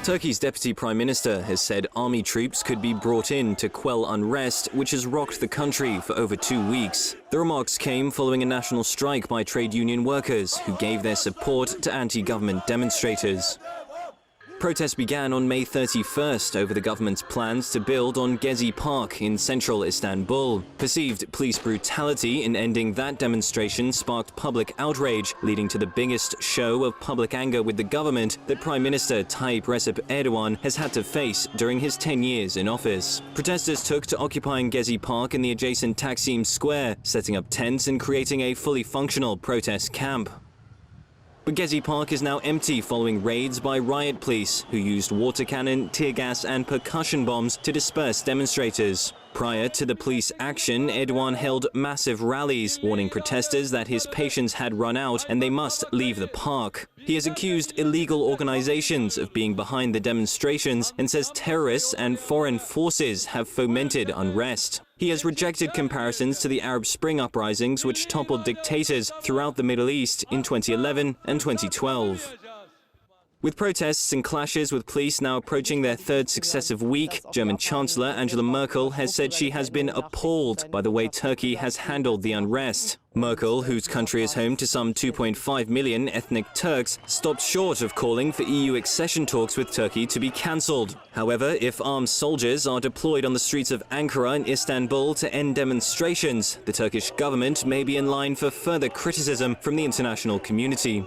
Turkey's Deputy Prime Minister has said army troops could be brought in to quell unrest, which has rocked the country for over 2 weeks. The remarks came following a national strike by trade union workers who gave their support to anti-government demonstrators. Protests began on May 31st over the government's plans to build on Gezi Park in central Istanbul. Perceived police brutality in ending that demonstration sparked public outrage, leading to the biggest show of public anger with the government that Prime Minister Tayyip Recep Erdogan has had to face during his 10 years in office. Protesters took to occupying Gezi Park in the adjacent Taksim Square, setting up tents and creating a fully functional protest camp. But Gezi Park is now empty following raids by riot police, who used water cannon, tear gas and percussion bombs to disperse demonstrators. Prior to the police action, Erdogan held massive rallies, warning protesters that his patience had run out and they must leave the park. He has accused illegal organizations of being behind the demonstrations and says terrorists and foreign forces have fomented unrest. He has rejected comparisons to the Arab Spring uprisings, which toppled dictators throughout the Middle East in 2011 and 2012. With protests and clashes with police now approaching their third successive week, German Chancellor Angela Merkel has said she has been appalled by the way Turkey has handled the unrest. Merkel, whose country is home to some 2.5 million ethnic Turks, stopped short of calling for EU accession talks with Turkey to be cancelled. However, if armed soldiers are deployed on the streets of Ankara and Istanbul to end demonstrations, the Turkish government may be in line for further criticism from the international community.